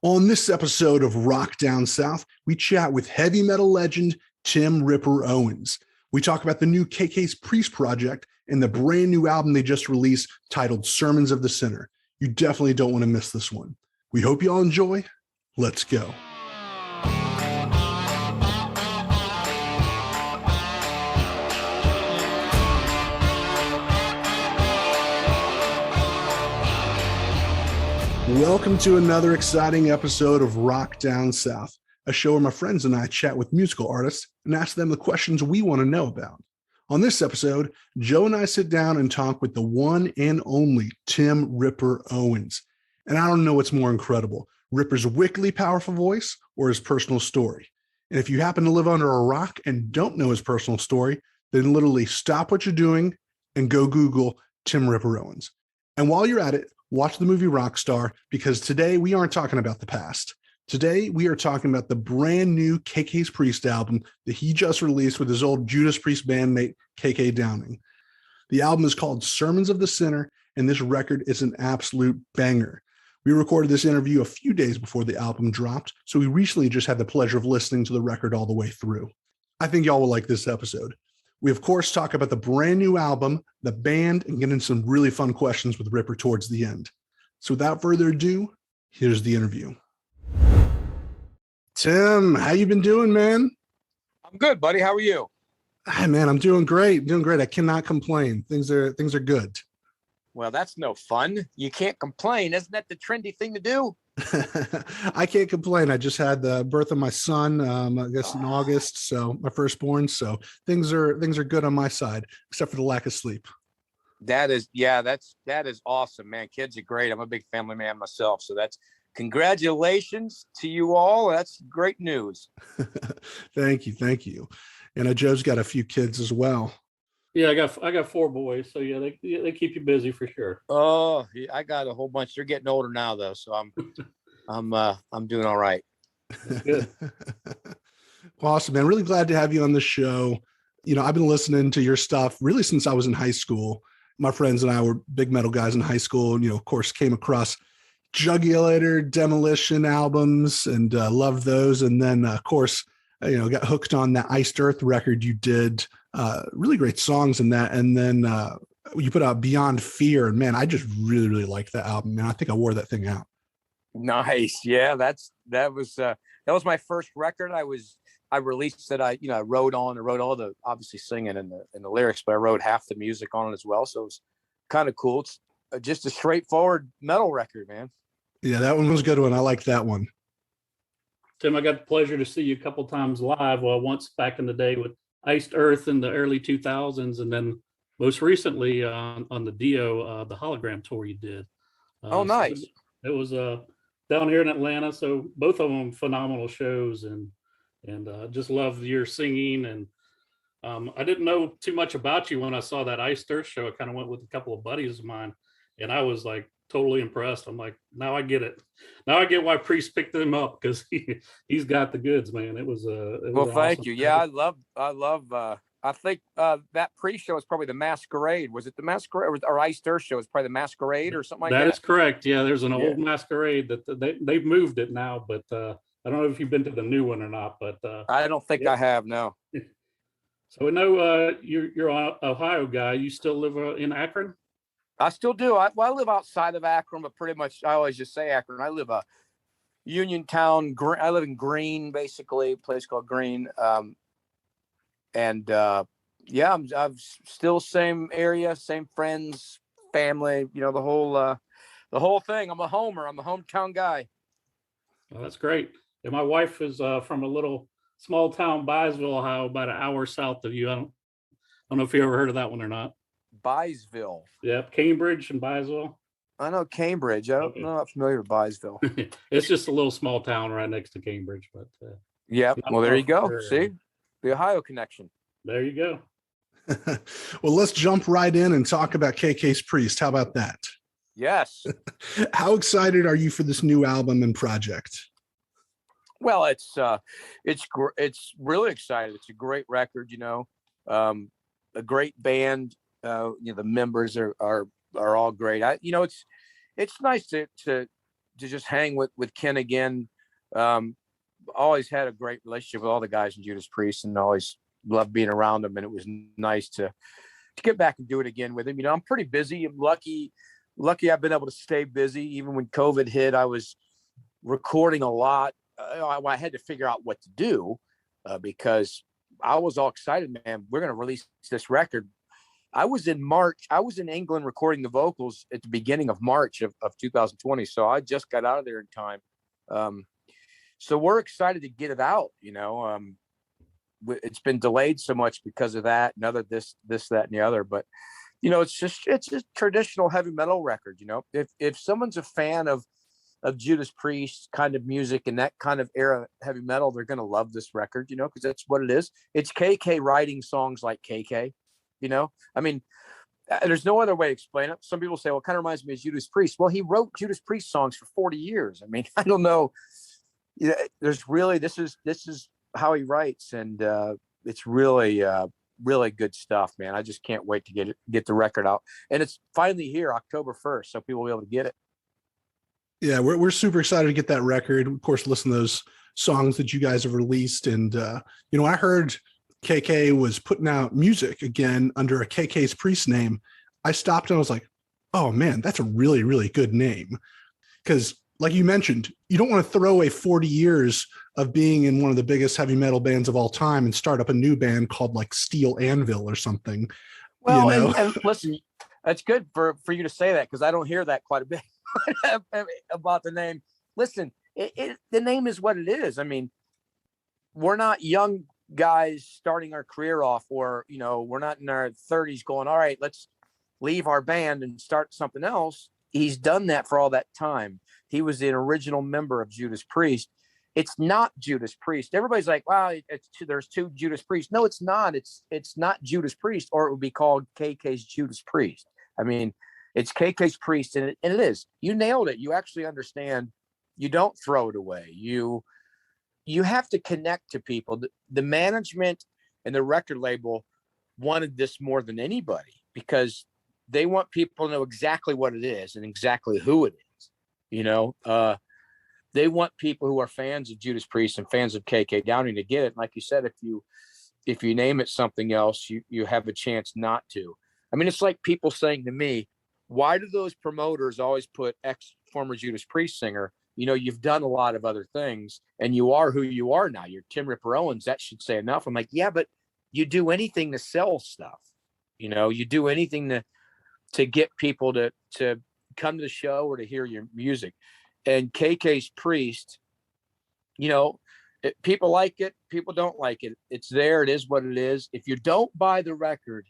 On this episode of Rock Down South, we chat with heavy metal legend Tim Ripper Owens. We talk about the new KK's Priest project and the brand new album they just released titled Sermons of the Sinner. You definitely don't want to miss this one. We hope you all enjoy. Let's go. Welcome to another exciting episode of Rock Down South, a show where my friends and I chat with musical artists and ask them the questions we want to know about. On this episode, Joe and I sit down and talk with the one and only Tim Ripper Owens. And I don't know what's more incredible, Ripper's wickedly powerful voice or his personal story. And if you happen to live under a rock and don't know his personal story, then literally stop what you're doing and go Google Tim Ripper Owens. And while you're at it, watch the movie Rockstar, because today we aren't talking about the past. Today we are talking about the brand new KK's Priest album that he just released with his old Judas Priest bandmate, KK Downing. The album is called Sermons of the Sinner, and this record is an absolute banger. We recorded this interview a few days before the album dropped, so we recently just had the pleasure of listening to the record all the way through. I think y'all will like this episode. We, of course, talk about the brand new album, the band, and get into some really fun questions with Ripper towards the end. So without further ado, here's the interview. Tim, how you been doing, man? I'm good, buddy. How are you? Hi, man, I'm doing great. Doing great. I cannot complain. Things are good. Well, that's no fun. You can't complain. Isn't that the trendy thing to do? I can't complain. I just had the birth of my son, I guess in August, so my firstborn. So things are good on my side, except for the lack of sleep. That is awesome, man. Kids are great. I'm a big family man myself, so that's congratulations to you all. That's great news. Thank you. And Joe's got a few kids as well. Yeah, I got four boys, so yeah, they keep you busy for sure. Oh, yeah, I got a whole bunch. They're getting older now, though, so I'm doing all right. That's good. Awesome, man. Really glad to have you on the show. You know, I've been listening to your stuff really since I was in high school. My friends and I were big metal guys in high school, and of course, came across Jugular, Demolition albums and loved those. And then, of course, got hooked on that Iced Earth record you did. Really great songs in that. And then you put out Beyond Fear, and man, I just really, really liked that album. Man, I think I wore that thing out. Nice. Yeah, that was my first record. I released it. I wrote all the obviously singing and the lyrics, but I wrote half the music on it as well. So it was kind of cool. It's just a straightforward metal record, man. Yeah, that one was a good one. I liked that one. Tim, I got the pleasure to see you a couple times live. Well, once back in the day with Iced Earth in the early 2000s, and then most recently on the Dio, the hologram tour you did. Oh, nice. So it was down here in Atlanta. So both of them phenomenal shows, and just love your singing. And I didn't know too much about you when I saw that Iced Earth show. I kind of went with a couple of buddies of mine, and I was like totally impressed. I'm like, now I get it. Now I get why Priest picked him up, because he's got the goods, man. It was well, thank you. Yeah, I love. I think that Priest show is probably the Masquerade. Was it the Masquerade or Iced Earth show? Is probably the Masquerade or something like that. That is correct. Yeah, there's an old Masquerade that they've moved it now, but I don't know if you've been to the new one or not. But I don't think I have. No. So I know you're an Ohio guy. You still live in Akron? I still do. I live outside of Akron, but pretty much I always just say Akron. I live Uniontown. I live in Green, basically, a place called Green. I'm still same area, same friends, family. The whole thing. I'm a homer. I'm a hometown guy. Oh, that's great. And my wife is from a little small town, Byesville, Ohio, about an hour south of you. I don't know if you ever heard of that one or not. Byesville. Yep, Cambridge and Byesville. I know Cambridge. I'm not familiar with Byesville. It's just a little small town right next to Cambridge, but yeah. Well, there you go. See, the Ohio connection. There you go. Well, let's jump right in and talk about KK's Priest. How about that? Yes. How excited are you for this new album and project? Well, it's really exciting. It's a great record, a great band. The members are all great. It's nice to to just hang with Ken again. Always had a great relationship with all the guys in Judas Priest, and always loved being around them. And it was nice to get back and do it again with him. I'm pretty busy. I'm lucky I've been able to stay busy. Even when COVID hit, I was recording a lot. I had to figure out what to do because I was all excited, man. We're going to release this record. I was in England recording the vocals at the beginning of March of 2020. So I just got out of there in time. So we're excited to get it out. It's been delayed so much because of that and other this, that, and the other. But, it's just traditional heavy metal record. If someone's a fan of Judas Priest kind of music and that kind of era heavy metal, they're going to love this record, because that's what it is. It's KK writing songs like KK, I mean, there's no other way to explain it. Some people say, well, it kind of reminds me of Judas Priest. Well, he wrote Judas Priest songs for 40 years. I mean, I don't know. There's really, this is how he writes. And it's really, really good stuff, man. I just can't wait to get the record out. And it's finally here, October 1st. So people will be able to get it. Yeah, we're super excited to get that record. Of course, listen to those songs that you guys have released. And, I heard KK was putting out music again under a KK's Priest name. I stopped and I was like, oh man, that's a really, really good name. Because like you mentioned, you don't want to throw away 40 years of being in one of the biggest heavy metal bands of all time and start up a new band called like Steel Anvil or something. Well, and listen, that's good for you to say that, because I don't hear that quite a bit about the name. Listen, the name is what it is. I mean, we're not young guys starting our career off, or, we're not in our 30s going, all right, let's leave our band and start something else. He's done that for all that time. He was the original member of Judas Priest. It's not Judas Priest. Everybody's like, wow, there's two Judas Priests. No, it's not. It's not Judas Priest, or it would be called KK's Judas Priest. I mean, it's KK's Priest, and it is. You nailed it. You actually understand. You don't throw it away. You have to connect to people. The management and the record label wanted this more than anybody, because they want people to know exactly what it is and exactly who it is. They want people who are fans of Judas Priest and fans of KK Downing to get it. Like you said, if you name it something else, you have a chance not to. I mean, it's like people saying to me, why do those promoters always put former Judas Priest singer? You've done a lot of other things and you are who you are now. You're Tim Ripper Owens. That should say enough. I'm like, yeah, but you do anything to sell stuff. You do anything to get people to come to the show or to hear your music. And KK's Priest, people like it, people don't like it. It's there. It is what it is. If you don't buy the record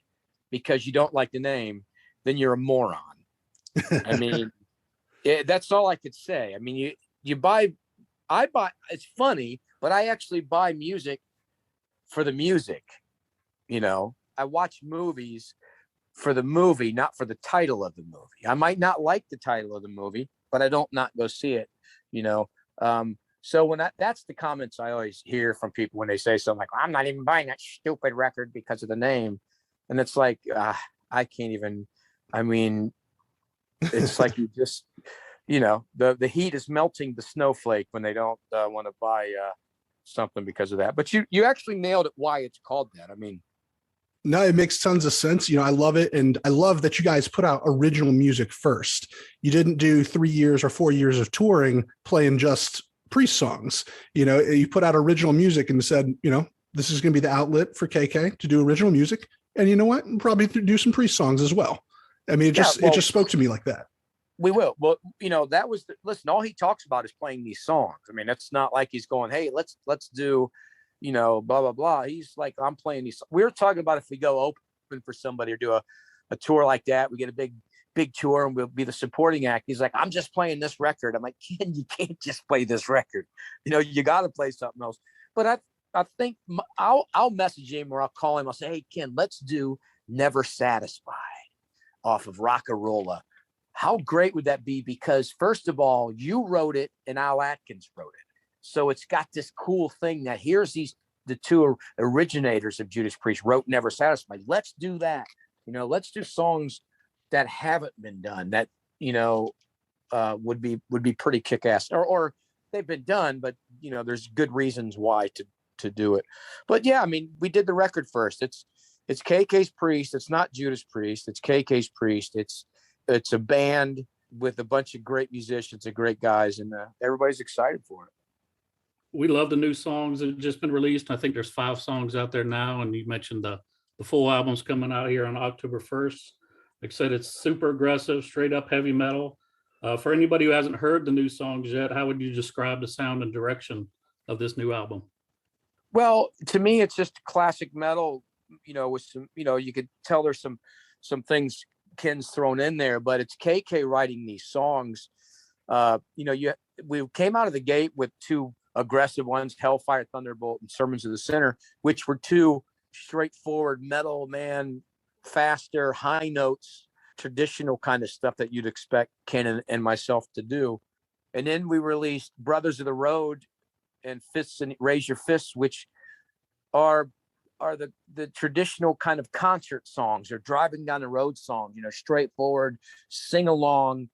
because you don't like the name, then you're a moron. I mean, that's all I could say. I mean, I buy, it's funny, but I actually buy music for the music. I watch movies for the movie, not for the title of the movie. I might not like the title of the movie, but I don't not go see it, So when that's the comments I always hear from people when they say something like, I'm not even buying that stupid record because of the name. And it's like, I can't even, I mean, it's like you just, the heat is melting the snowflake when they don't want to buy something because of that. But you actually nailed it why it's called that. I mean, no, it makes tons of sense. I love it. And I love that you guys put out original music first. You didn't do 3 years or 4 years of touring playing just Priest songs. You put out original music and said, this is going to be the outlet for KK to do original music. And you know what? Probably do some Priest songs as well. I mean, it just spoke to me like that. We will. Well, that was listen, all he talks about is playing these songs. I mean, it's not like he's going, hey, let's do, blah, blah, blah. He's like, I'm playing these. We were talking about if we go open for somebody or do a tour like that, we get a big tour and we'll be the supporting act. He's like, I'm just playing this record. I'm like, Ken, you can't just play this record. You got to play something else. But I think I'll message him or I'll call him. I'll say, hey, Ken, let's do Never Satisfied off of Rockarola. How great would that be? Because first of all, you wrote it and Al Atkins wrote it. So it's got this cool thing that here's the two originators of Judas Priest wrote Never Satisfied. Let's do that. Let's do songs that haven't been done, that, would be pretty kick-ass, or they've been done, but there's good reasons why to do it. But yeah, I mean, we did the record first. It's KK's Priest. It's not Judas Priest. It's KK's Priest. It's a band with a bunch of great musicians and great guys, and everybody's excited for it. We love the new songs that have just been released. I think there's 5 songs out there now, and you mentioned the full album's coming out here on October 1st. Like I said, it's super aggressive, straight up heavy metal. For anybody who hasn't heard the new songs yet, how would you describe the sound and direction of this new album? Well, to me, it's just classic metal, with some, you could tell there's some things Ken's thrown in there, but it's KK writing these songs. We came out of the gate with 2 aggressive ones, Hellfire, Thunderbolt, and Sermons of the Sinner, which were 2 straightforward metal, man, faster, high notes, traditional kind of stuff that you'd expect Ken and myself to do. And then we released Brothers of the Road and Fists and Raise Your Fists, which are the traditional kind of concert songs or driving down the road songs, straightforward, sing along.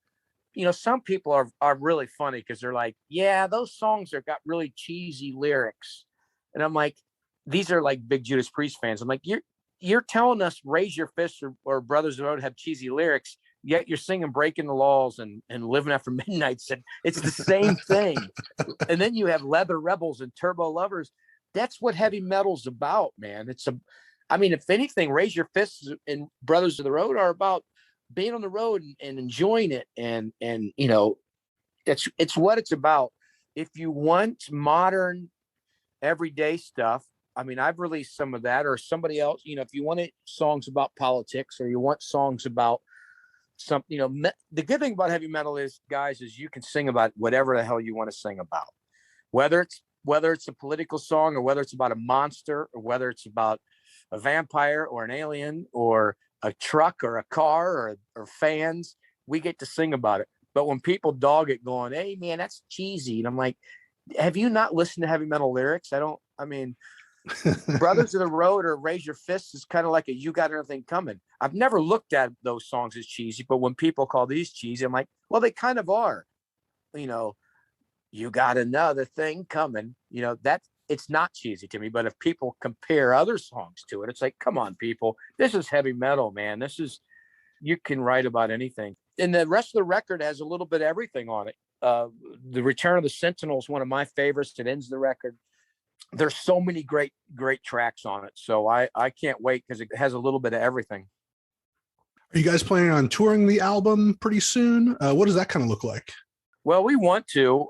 Some people are really funny because they're like, yeah, those songs got really cheesy lyrics. And I'm like, these are like big Judas Priest fans. I'm like, you're telling us Raise Your Fists or Brothers of the Road have cheesy lyrics, yet you're singing Breaking the Laws and Living After Midnight. It's the same thing. And then you have Leather Rebels and Turbo Lovers. That's what heavy metal's about, man. If anything, Raise Your Fists and Brothers of the Road are about being on the road and enjoying it. And it's what it's about. If you want modern everyday stuff, I've released some of that, or somebody else, if you want songs about politics, or you want songs about something, the good thing about heavy metal is, guys, is you can sing about whatever the hell you want to sing about, whether it's a political song, or whether it's about a monster, or whether it's about a vampire or an alien or a truck or a car or fans, we get to sing about it. But when people dog it going, hey man, that's cheesy. And I'm like, have you not listened to heavy metal lyrics? Brothers of the Road or Raise Your Fists is kind of like a You Got Everything Coming. I've never looked at those songs as cheesy, but when people call these cheesy, I'm like, well, they kind of are. You got another thing coming. It's not cheesy to me. But if people compare other songs to it, it's like, come on, people, this is heavy metal, man. You can write about anything. And the rest of the record has a little bit of everything on it. The Return of the Sentinel is one of my favorites. It ends the record. There's so many great tracks on it. So I can't wait, because it has a little bit of everything. Are you guys planning on touring the album pretty soon? What does that kind of look like? Well, we want to.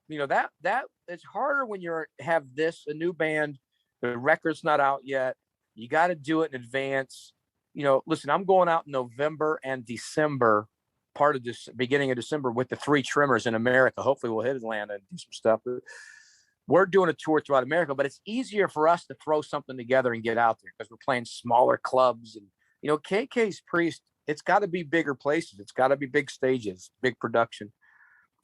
That it's harder when you have a new band. The record's not out yet. You got to do it in advance. Listen, I'm going out in November and December, part of this beginning of December, with the 3 Tremors in America. Hopefully we'll hit Atlanta and do some stuff. We're doing a tour throughout America, but it's easier for us to throw something together and get out there because we're playing smaller clubs. And, KK's Priest, it's got to be bigger places. It's got to be big stages, big production.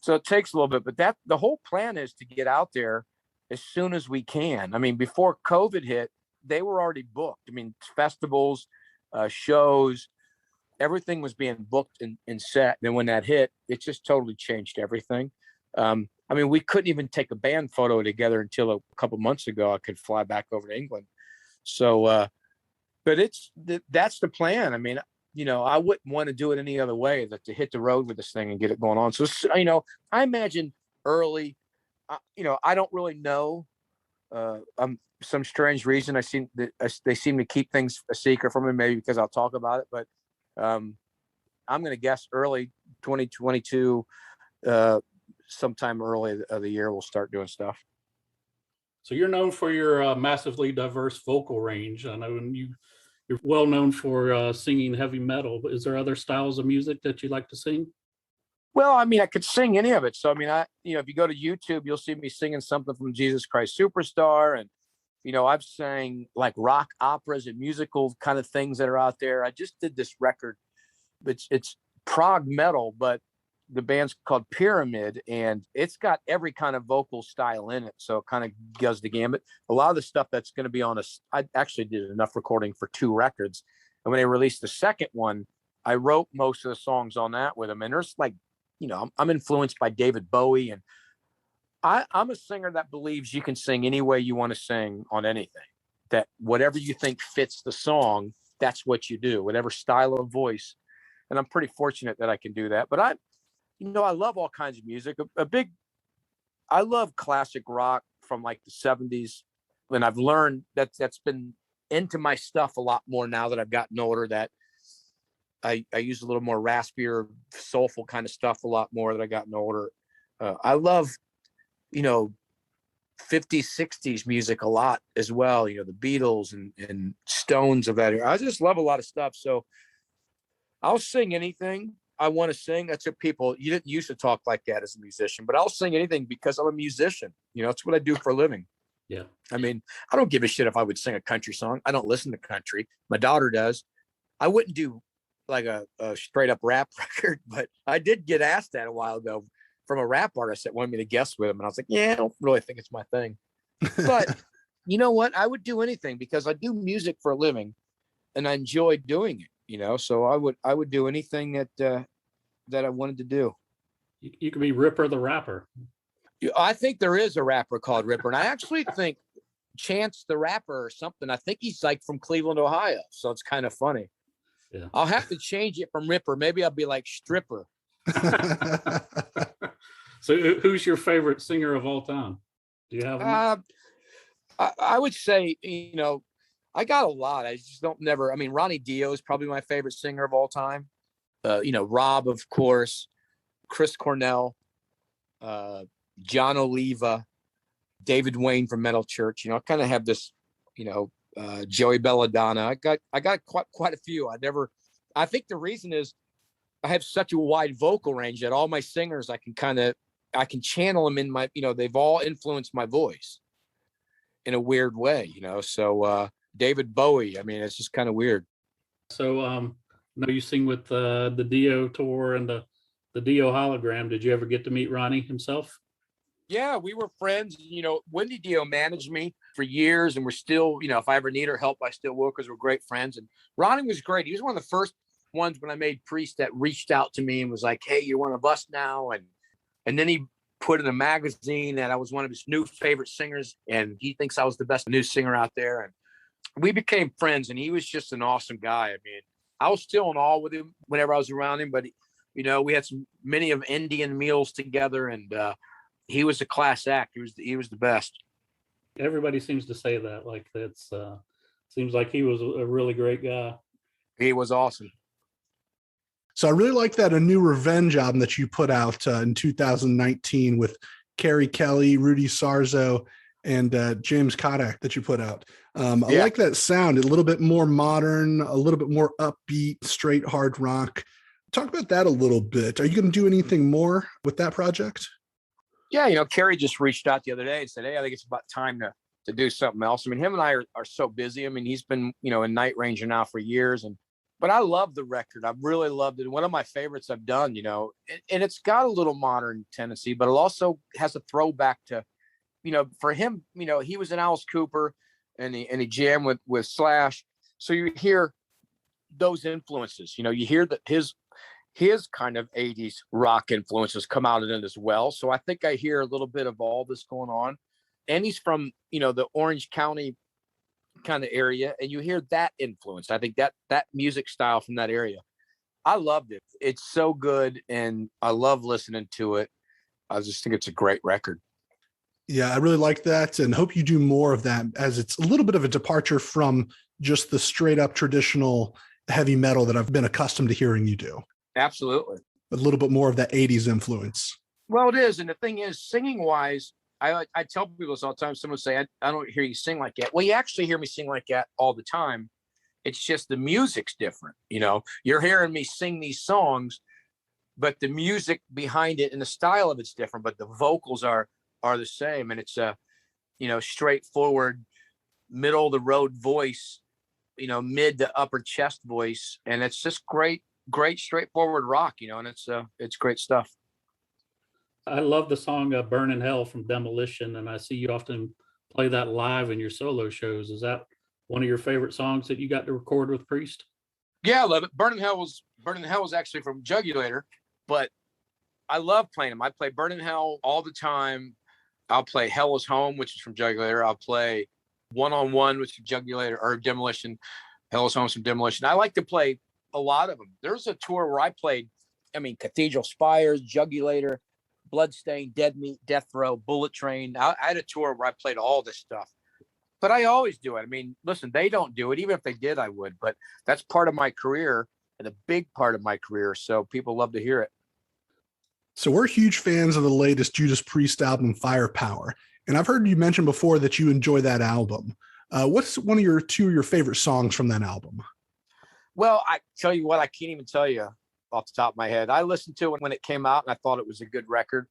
So it takes a little bit, but the whole plan is to get out there as soon as we can. Before COVID hit, they were already booked. Festivals, shows, everything was being booked and set. Then when that hit, it just totally changed everything. We couldn't even take a band photo together until a couple months ago. I could fly back over to England. So, but that's the plan. I wouldn't want to do it any other way than to hit the road with this thing and get it going on. So, I imagine early, I don't really know. Some strange reason they seem to keep things a secret from me, maybe because I'll talk about it. But I'm going to guess early 2022, sometime early of the year, we'll start doing stuff. So you're known for your massively diverse vocal range. I know you're well known for singing heavy metal, but is there other styles of music that you like to sing? Well, I could sing any of it. So, if you go to YouTube, you'll see me singing something from Jesus Christ Superstar. And, I've sang like rock operas and musical kind of things that are out there. I just did this record. It's prog metal, but the band's called Pyramid, and it's got every kind of vocal style in it. So it kind of goes the gamut. A lot of the stuff that's going to be on I actually did enough recording for 2 records. And when they released the second one, I wrote most of the songs on that with them. And there's like I'm influenced by David Bowie, and I'm a singer that believes you can sing any way you want to sing on anything, that whatever you think fits the song, that's what you do, whatever style of voice. And I'm pretty fortunate that I can do that. But I love all kinds of music. I love classic rock from like the 70s. And I've learned that's been into my stuff a lot more now that I've gotten older, that I use a little more raspier, soulful kind of stuff a lot more that I've gotten older. I love, 50s, 60s music a lot as well. The Beatles and Stones of that era. I just love a lot of stuff. So I'll sing anything I want to sing. That's what you didn't used to talk like that as a musician, but I'll sing anything because I'm a musician. It's what I do for a living. Yeah. I mean, I don't give a shit if I would sing a country song. I don't listen to country. My daughter does. I wouldn't do like a straight up rap record, but I did get asked that a while ago from a rap artist that wanted me to guest with him. And I was like, yeah, I don't really think it's my thing. But you know what? I would do anything because I do music for a living and I enjoy doing it, so I would do anything that I wanted to do. You could be Ripper the Rapper. I think there is a rapper called Ripper. And I actually think Chance the Rapper or something. I think he's like from Cleveland, Ohio. So it's kind of funny. Yeah. I'll have to change it from Ripper. Maybe I'll be like Stripper. So who's your favorite singer of all time? Do you have one? I would say, I got a lot. I just don't never. I mean, Ronnie Dio is probably my favorite singer of all time. Rob, of course, Chris Cornell, John Oliva, David Wayne from Metal Church. I kind of have this, Joey Belladonna. I got quite a few. I think the reason is I have such a wide vocal range that all my singers, I can channel them in my, they've all influenced my voice in a weird way, so David Bowie, I mean, it's just kind of weird. So, you sing with the Dio tour and the Dio hologram. Did you ever get to meet Ronnie himself? Yeah, we were friends. Wendy Dio managed me for years, and we're still, if I ever need her help, I still will, because we're great friends. And Ronnie was great. He was one of the first ones when I made Priest that reached out to me and was like, hey, you're one of us now. And then he put in a magazine that I was one of his new favorite singers, and he thinks I was the best new singer out there. And we became friends, and he was just an awesome guy. I mean, I was still in awe with him whenever I was around him, but we had many of Indian meals together, and he was a class act. He was the best. Everybody seems to say that. Like, that's seems like he was a really great guy. He was awesome. So I really like that A New Revenge album that you put out in 2019 with Carrie Kelly, Rudy Sarzo, and James Kodak that you put out. I like that sound, a little bit more modern, a little bit more upbeat, straight hard rock. Talk about that a little bit. Are you going to do anything more with that project? Yeah, Carrie just reached out the other day and said, hey, I think it's about time to do something else. I mean, him and I are so busy. I mean, he's been, in Night Ranger now for years. But I love the record. I've really loved it. One of my favorites I've done, and it's got a little modern tendency, but it also has a throwback to, for him, he was in Alice Cooper and he jammed with Slash. So you hear those influences, you hear that his kind of 80s rock influences come out in it as well. So I think I hear a little bit of all this going on. And he's from, the Orange County kind of area, and you hear that influence. I think that music style from that area, I loved it. It's so good, and I love listening to it. I just think it's a great record. Yeah, I really like that, and hope you do more of that, as it's a little bit of a departure from just the straight up traditional heavy metal that I've been accustomed to hearing you do. Absolutely. A little bit more of that 80s influence. Well, it is. And the thing is, singing wise, I tell people this all the time. Someone say, I don't hear you sing like that. Well, you actually hear me sing like that all the time. It's just the music's different. You're hearing me sing these songs, but the music behind it and the style of it's different, but the vocals are the same. And it's a, straightforward, middle of the road voice, mid to upper chest voice. And it's just great, straightforward rock, and it's great stuff. I love the song Burn in Hell from Demolition, and I see you often play that live in your solo shows. Is that one of your favorite songs that you got to record with Priest? Yeah, I love it. Burn in Hell was actually from Jugulator, but I love playing them. I play Burning Hell all the time. I'll play Hell is Home, which is from Jugulator. I'll play One on One, which is Jugulator, or Demolition. Hell is Home from Demolition. I like to play a lot of them. There's a tour where I played, Cathedral Spires, Jugulator, Bloodstained, Dead Meat, Death Row, Bullet Train. I had a tour where I played all this stuff. But I always do it. Listen, they don't do it. Even if they did, I would. But that's part of my career and a big part of my career. So people love to hear it. So we're huge fans of the latest Judas Priest album, Firepower. And I've heard you mention before that you enjoy that album. What's two of your favorite songs from that album? Well, I tell you what, I can't even tell you off the top of my head. I listened to it when it came out and I thought it was a good record,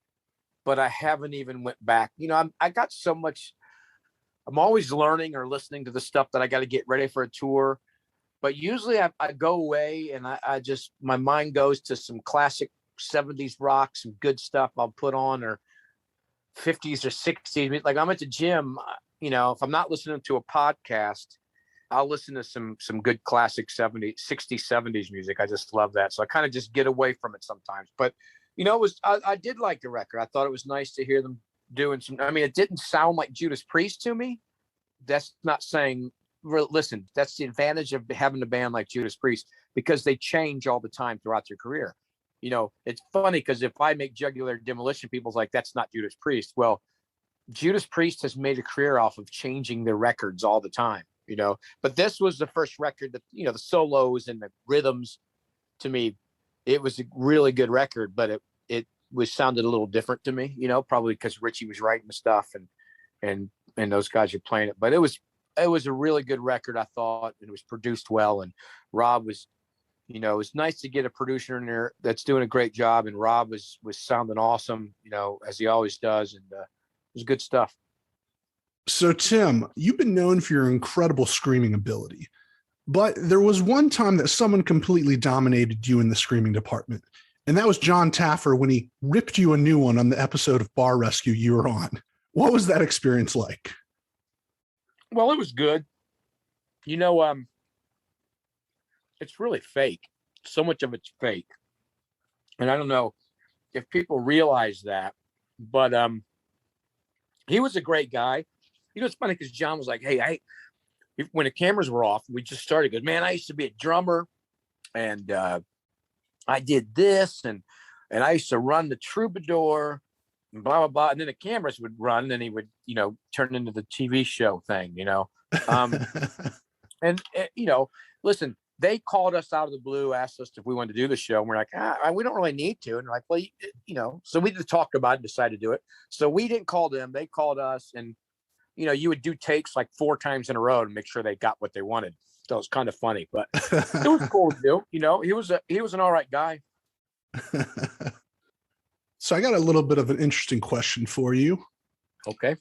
but I haven't even went back. I got so much. I'm always learning or listening to the stuff that I got to get ready for a tour. But usually I go away and my mind goes to some classic 70s rock, some good stuff I'll put on, or 50s or 60s. Like I'm at the gym, if I'm not listening to a podcast, I'll listen to some good classic 70s, 60s, 70s music. I just love that. So I kind of just get away from it sometimes. But, I did like the record. I thought it was nice to hear them doing some, it didn't sound like Judas Priest to me. That's not saying, listen, that's the advantage of having a band like Judas Priest, because they change all the time throughout their career. It's funny because if I make Jugular Demolition, people's like, that's not Judas Priest. Well, Judas Priest has made a career off of changing their records all the time, but this was the first record that, the solos and the rhythms, to me, it was a really good record, but it sounded a little different to me, probably because Richie was writing the stuff and those guys are playing it. But it was a really good record, I thought, and it was produced well. And Rob was, it's nice to get a producer in there that's doing a great job. And Rob was sounding awesome, as he always does. And it was good stuff. So Tim, you've been known for your incredible screaming ability, but there was one time that someone completely dominated you in the screaming department. And that was John Taffer when he ripped you a new one on the episode of Bar Rescue you were on. What was that experience like? Well, it was good. It's really fake. So much of it's fake. And I don't know if people realize that, but he was a great guy. It's funny because John was like, hey, when the cameras were off, we just started. He goes, man, I used to be a drummer and I did this and I used to run the Troubadour and blah, blah, blah. And then the cameras would run and he would, turn into the TV show thing, listen, they called us out of the blue, asked us if we wanted to do the show. And we're like, we don't really need to. And like, well, so we just talked about it and decided to do it. So we didn't call them. They called us and, you would do takes like 4 times in a row to make sure they got what they wanted. So it was kind of funny, but it was cool to do. He was an all right guy. So I got a little bit of an interesting question for you. Okay.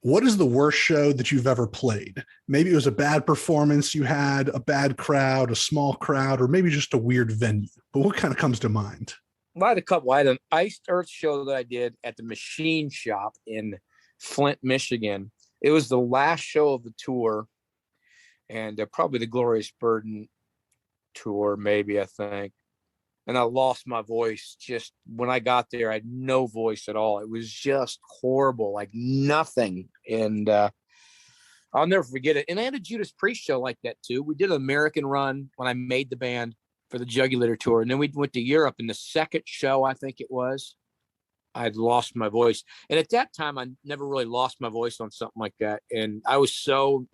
What is the worst show that you've ever played? Maybe it was a bad performance you had, a bad crowd, a small crowd, or maybe just a weird venue. But what kind of comes to mind? Well, I had a couple. I had an Iced Earth show that I did at the Machine Shop in Flint, Michigan. It was the last show of the tour, and probably the Glorious Burden tour, maybe, I think. And I lost my voice just when I got there. I had no voice at all. It was just horrible, like nothing. And I'll never forget it. And I had a Judas Priest show like that too. We did an American run when I made the band for the Jugulator tour. And then we went to Europe. And the second show, I think it was, I'd lost my voice. And at that time, I never really lost my voice on something like that. And I was so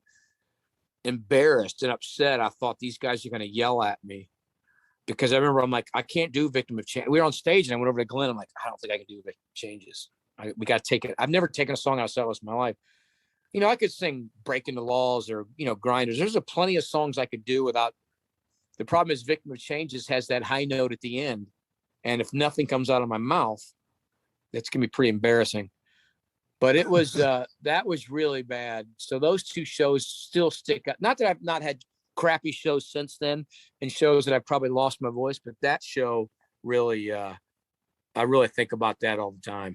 embarrassed and upset. I thought these guys are going to yell at me. Because I remember I'm like, I can't do Victim of Change. We were on stage and I went over to Glenn. I'm like, I don't think I can do Victim of Changes. We got to take it. I've never taken a song out of set list in my life. I could sing Breaking the Laws or, Grinders. There's plenty of songs I could do without. The problem is Victim of Changes has that high note at the end. And if nothing comes out of my mouth, that's going to be pretty embarrassing. But it was, that was really bad. So those two shows still stick out. Not that I've not had crappy shows since then and shows that I've probably lost my voice, but that show really, I really think about that all the time.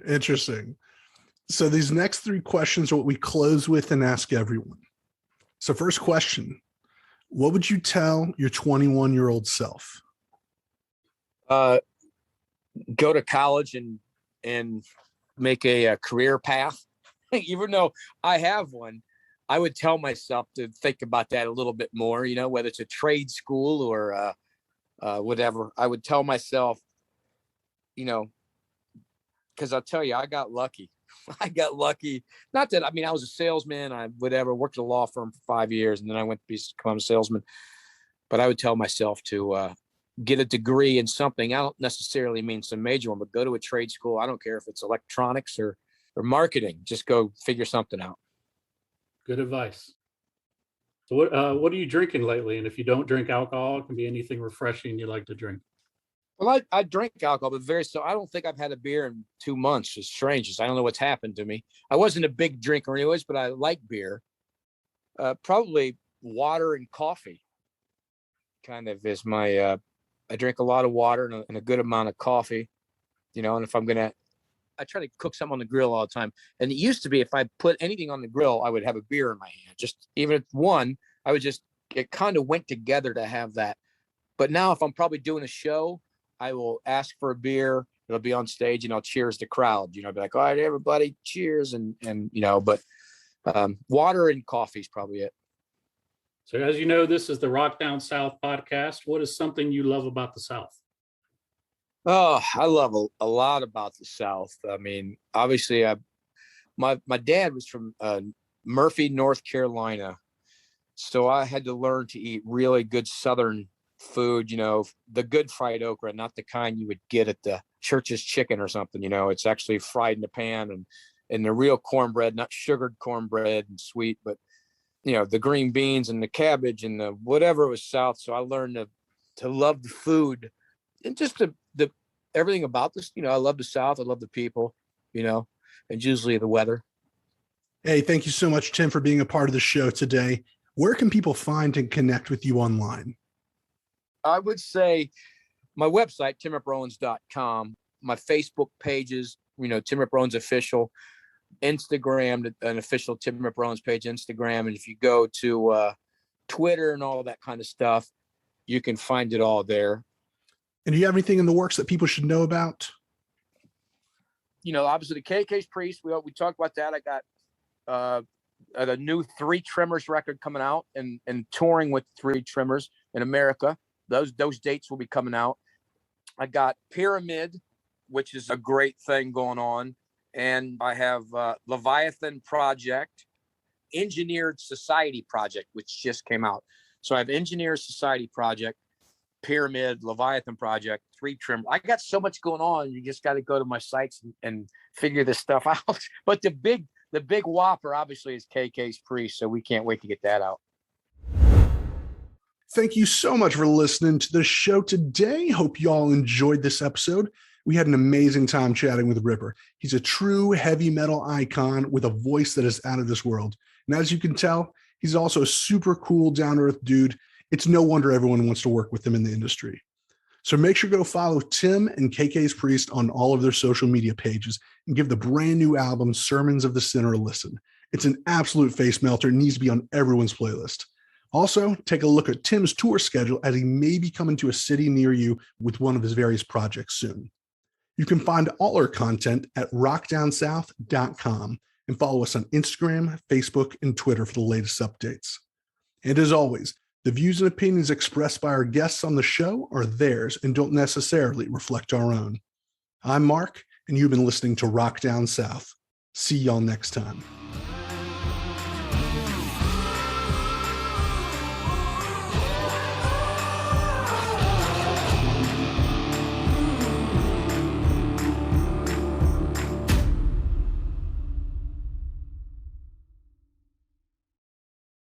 Interesting. So these next 3 questions are what we close with and ask everyone. So first question, what would you tell your 21-year-old self? Uh, go to college and make a career path. Even though I have one, I would tell myself to think about that a little bit more, whether it's a trade school or whatever. I would tell myself, because I'll tell you, I got lucky. I got lucky. Not that, I was a salesman. I worked at a law firm for 5 years, and then I went to become a salesman. But I would tell myself to get a degree in something. I don't necessarily mean some major one, but go to a trade school. I don't care if it's electronics or marketing. Just go figure something out. Good advice. So what are you drinking lately? And if you don't drink alcohol, it can be anything refreshing you like to drink. Well, I drink alcohol, but I don't think I've had a beer in 2 months. It's strange. I don't know what's happened to me. I wasn't a big drinker anyways, but I like beer. Probably water and coffee kind of is my, I drink a lot of water and a good amount of coffee, and if I try to cook something on the grill all the time. And it used to be, if I put anything on the grill, I would have a beer in my hand. Just even if one, it kind of went together to have that. But now if I'm probably doing a show, I will ask for a beer. It'll be on stage and I'll cheers the crowd, be like, all right, everybody cheers. But water and coffee is probably it. So as you know, this is the Rock Down South podcast. What is something you love about the South? Oh, I love a lot about the South. Obviously my dad was from Murphy, North Carolina. So I had to learn to eat really good Southern food, the good fried okra, not the kind you would get at the Church's Chicken or something. It's actually fried in the pan and the real cornbread, not sugared cornbread and sweet, but the green beans and the cabbage and the whatever was South. So I learned to love the food and just the everything about this. I love the South. I love the people, and usually the weather. Hey, thank you so much, Tim, for being a part of the show today. Where can people find and connect with you online? I would say my website, timripowens.com, my Facebook pages, Tim Rip Owens Official, Instagram, an official Tim Rip Owens page, Instagram. And if you go to Twitter and all that kind of stuff, you can find it all there. And do you have anything in the works that people should know about? Obviously the KK's Priest, we talked about that. I got a new 3 Tremors record coming out and touring with 3 Tremors in America. Those dates will be coming out. I got Pyramid, which is a great thing going on. And I have Leviathan Project, Engineered Society Project, which just came out. So I have Engineered Society Project, Pyramid, Leviathan Project, 3 Tremors. I got so much going on. You just got to go to my sites and figure this stuff out. But the big whopper obviously is KK's Priest. So we can't wait to get that out. Thank you so much for listening to the show today. Hope you all enjoyed this episode. We had an amazing time chatting with Ripper. He's a true heavy metal icon with a voice that is out of this world. And as you can tell, he's also a super cool, down-to-earth dude. It's no wonder everyone wants to work with him in the industry. So make sure to go follow Tim and KK's Priest on all of their social media pages and give the brand new album, Sermons of the Sinner, a listen. It's an absolute face melter and needs to be on everyone's playlist. Also, take a look at Tim's tour schedule as he may be coming to a city near you with one of his various projects soon. You can find all our content at rockdownsouth.com and follow us on Instagram, Facebook, and Twitter for the latest updates. And as always, the views and opinions expressed by our guests on the show are theirs and don't necessarily reflect our own. I'm Mark, and you've been listening to Rock Down South. See y'all next time.